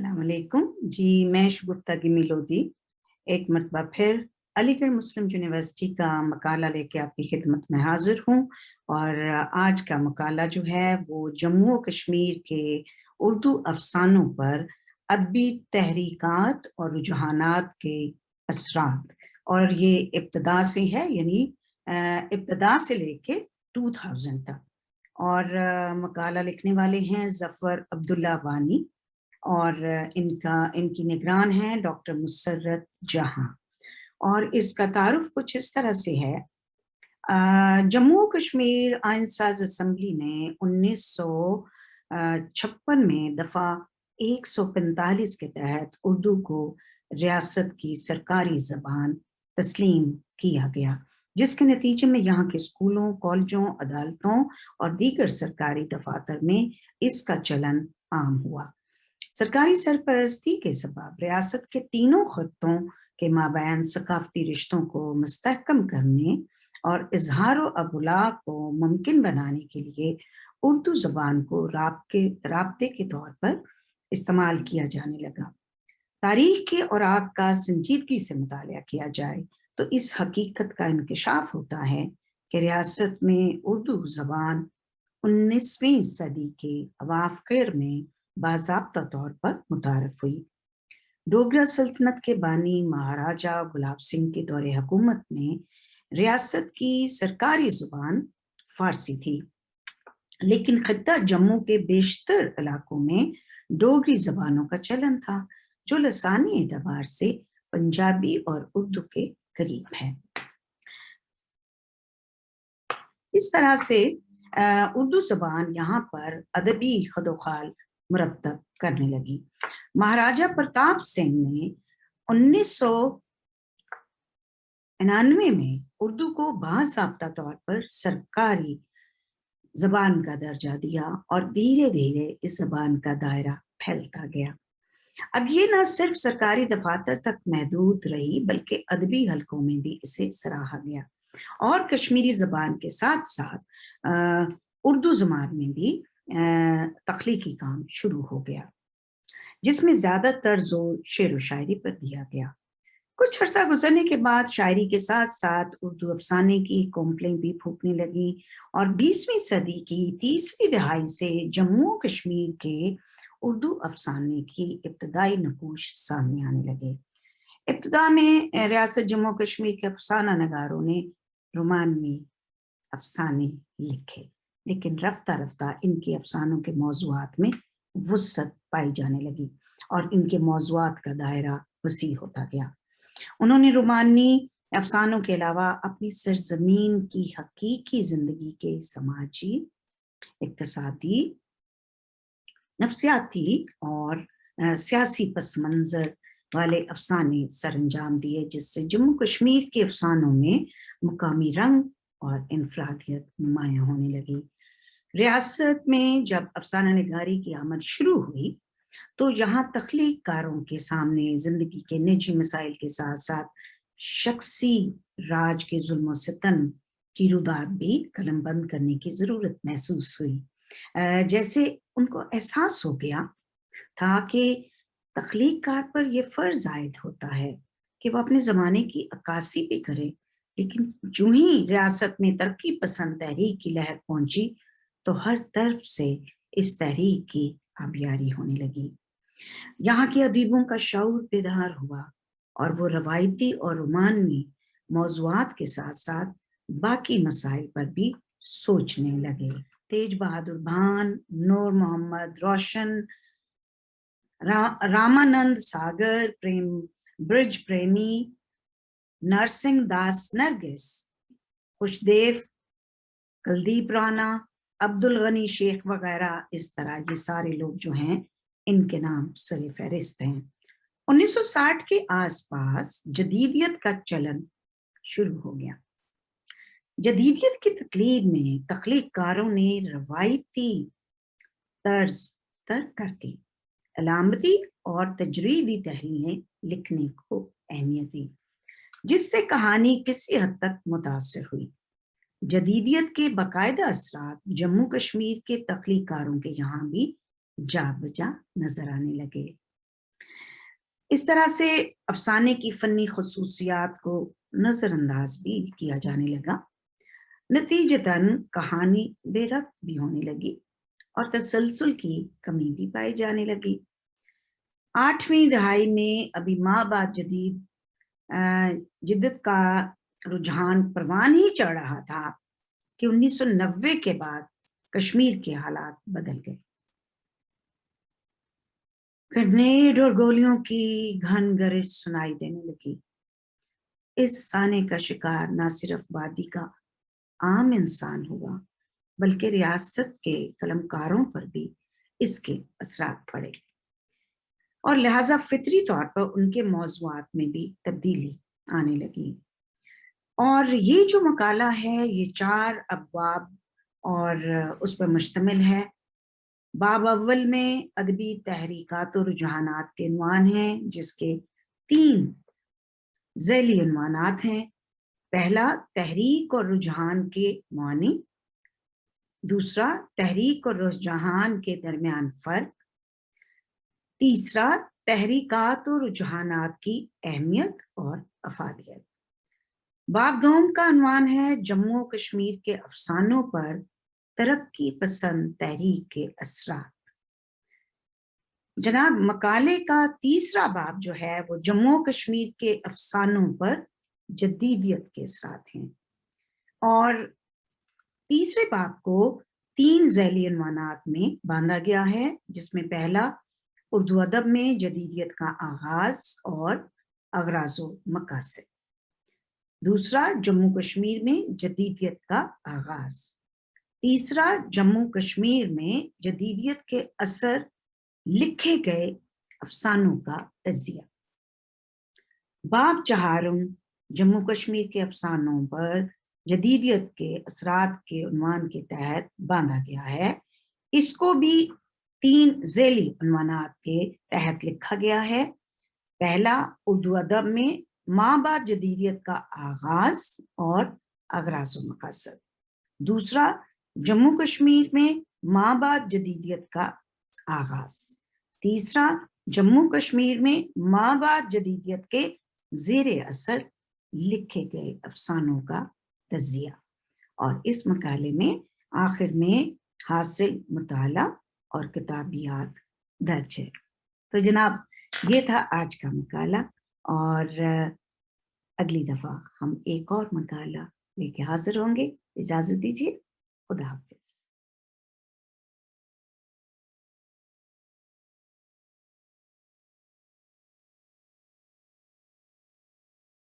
अस्सलाम वालेकुम जी। मैं शगुफ्ता की मिलोदी एक मरतबा फिर अलीगढ़ मुस्लिम यूनिवर्सिटी का मकाला लेके आपकी खिदमत में हाजिर हूँ। और आज का मकाला जो है वो जम्मू और कश्मीर के उर्दू अफसानों पर अदबी तहरीकात और रुझानात के असरात, और ये इब्तदा से है, यानी इब्तदा से लेके 2000 तक। और मकाला लिखने वाले हैं ज़फ़र अब्दुल्ला वानी, और इनकी निगरान हैं डॉक्टर मुसर्रत जहां। और इसका तारुफ कुछ इस तरह से है। जम्मू कश्मीर आइन साज असम्बली ने 1956 में दफ़ा 145 के तहत उर्दू को रियासत की सरकारी ज़बान तस्लीम किया गया, जिसके नतीजे में यहाँ के स्कूलों, कॉलेजों, अदालतों और दीगर सरकारी दफातर में इसका चलन आम हुआ। सरकारी सरपरस्ती के सबब रियासत के तीनों खत्तों के माबैन सकाफती रिश्तों को मुस्तहकम करने और इजहार अबुलाग को मुमकिन बनाने के लिए उर्दू जबान को राब्ते के तौर पर इस्तेमाल किया जाने लगा। तारीख के औराक का संजीदगी से मुतालिया किया जाए तो इस हकीकत का इंकशाफ होता है कि रियासत में उर्दू जबान 19वीं सदी के अवाखिर में बाज़ाब्ता तौर पर मुतारफ हुई। डोगरा सल्तनत के बानी महाराजा गुलाब सिंह के दौरे हुकूमत में रियासत की सरकारी जुबान फारसी थी, लेकिन खित्ता जम्मू के बेशतर इलाकों में डोगरी जबानों का चलन था, जो लसानी एतबार से पंजाबी और उर्दू के करीब है। इस तरह से उर्दू जबान यहाँ पर अदबी खदोखाल मुरतब करने लगी। महाराजा प्रताप सिंह ने 1999 में उर्दू को बाज़ाब्ता तौर पर सरकारी जबान का दर्जा दिया और धीरे धीरे इस जबान का दायरा फैलता गया। अब ये न सिर्फ सरकारी दफातर तक महदूद रही, बल्कि अदबी हलकों में भी इसे सराहा गया और कश्मीरी जबान के साथ साथ उर्दू जबान में भी तख्लीकी काम शुरू हो गया, जिसमें ज्यादातर जोर शेर व शायरी पर दिया गया। कुछ अर्सा गुजरने के बाद शायरी के साथ साथ उर्दू अफसाने की कोंपलें भी फूटने लगी और 20वीं सदी की तीसरी दहाई से जम्मू कश्मीर के उर्दू अफसाने की इब्तदाई नकूश सामने आने लगे। इब्तदा में रियासत जम्मू कश्मीर के अफसाना नगारों ने रोमानी अफसाने लिखे, लेकिन रफ्ता रफ्ता इनके अफसानों के मौज़ूआत में वुसअत पाई जाने लगी और इनके मौज़ूआत का दायरा वसी होता गया। उन्होंने रोमानी अफसानों के अलावा अपनी सरजमीन की हकीकी जिंदगी के समाजी, इक्तिसादी, नफ्सियाती और सियासी पस मंजर वाले अफसाने सरंजाम दिए, जिससे जम्मू कश्मीर के अफसानों में मुकामी रंग और इनफरादियत नुमायां होने लगी। रियासत में जब अफसाना निगारी की आमद शुरू हुई तो यहाँ तख्लीक कारों के सामने जिंदगी के निजी मसाइल के साथ साथ शख्सी राज के जुल्म सितम की रुदात भी कलमबंद करने की जरूरत महसूस हुई। जैसे उनको एहसास हो गया था कि तख्लीक कार पर यह फर्ज आयद होता है कि वो अपने ज़माने की अक्कासी भी करे, लेकिन जो ही रियासत में तरक्की पसंद तहरीक की लहर पहुंची तो हर तरफ से इस तहरीक की आबियारी होने लगी। यहाँ के अदीबों का शऊर बेदार हुआ और वो रवायती और रोमानी मौज़ूआत के साथ साथ बाकी मसाइल पर भी सोचने लगे। तेज बहादुर भान, नूर मोहम्मद रोशन, रामानंद सागर, ब्रिज प्रेमी, नरसिंह दास नरगिस, खुशदेव, कुलदीप राणा, अब्दुल गनी शेख वगैरह, इस तरह ये सारे लोग जो हैं इनके नाम सरे फहरिस्त हैं। 1960 के आसपास जदीदियत का चलन शुरू हो गया। जदीदियत की तकलीद में तख्लीककारों ने रवायती तर्ज तर्क करके अलामती और तजरीदी तहरीरें लिखने को अहमियत दी, जिससे कहानी किसी हद तक मुतासर हुई। जदीदियत के बाकायदा असरात जम्मू कश्मीर के तख्लीककारों के यहाँ भी जा बजा नजर आने लगे। اس طرح سے افسانے کی فنی خصوصیات کو نظر انداز بھی کیا جانے لگا، نتیجتاً کہانی بے ربط بھی ہونے لگی اور تسلسل کی کمی بھی پائی جانے لگی۔ 8ویں دہائی میں ابھی ماں بعد جدید جدت کا رجحان پروان ہی چڑھ رہا تھا کہ 1990 کے بعد کشمیر کے حالات بدل گئے۔ گرنیڈ اور گولیوں کی گھن گرج سنائی دینے لگی۔ اس سانے کا شکار نہ صرف وادی کا عام انسان ہوا بلکہ ریاست کے قلمکاروں پر بھی اس کے اثرات پڑے اور لہذا فطری طور پر ان کے موضوعات میں بھی تبدیلی آنے لگی۔ اور یہ جو مقالہ ہے یہ 4 ابواب اور اس پر مشتمل ہے۔ باب اول میں ادبی تحریکات و رجحانات کے عنوان ہیں، جس کے 3 ذیلی عنوانات ہیں۔ پہلا، تحریک اور رجحان کے معنی۔ دوسرا، تحریک اور رجحان کے درمیان فرق۔ تیسرا، تحریکات و رجحانات کی اہمیت اور افادیت۔ باب دوم کا عنوان ہے جموں و کشمیر کے افسانوں پر ترقی پسند تحریک کے اثرات۔ جناب، مقالے کا تیسرا باب جو ہے وہ جموں و کشمیر کے افسانوں پر جدیدیت کے اثرات ہیں، اور تیسرے باب کو 3 ذیلی عنوانات میں باندھا گیا ہے، جس میں پہلا، اردو ادب میں جدیدیت کا آغاز اور اغراض و مقاصد۔ دوسرا، جموں کشمیر میں جدیدیت کا آغاز۔ تیسرا، جموں کشمیر میں جدیدیت کے اثر لکھے گئے افسانوں کا تجزیہ۔ باب چہارم جموں کشمیر کے افسانوں پر جدیدیت کے اثرات کے عنوان کے تحت باندھا گیا ہے۔ اس کو بھی 3 ذیلی عنوانات کے تحت لکھا گیا ہے۔ پہلا، اردو ادب میں ماں بعد جدیدیت کا آغاز اور اغراض و مقاصد۔ دوسرا، جموں کشمیر میں ماں بعد جدیدیت کا آغاز۔ تیسرا، جموں کشمیر میں ماں بعد جدیدیت کے زیر اثر لکھے گئے افسانوں کا تجزیہ۔ اور اس مقالے میں آخر میں حاصل مطالعہ اور کتابیات درج ہے۔ تو جناب، یہ تھا آج کا مقالہ، اور اگلی دفعہ ہم ایک اور مقالہ لے کے حاضر ہوں گے۔ اجازت دیجیے، خدا حافظ۔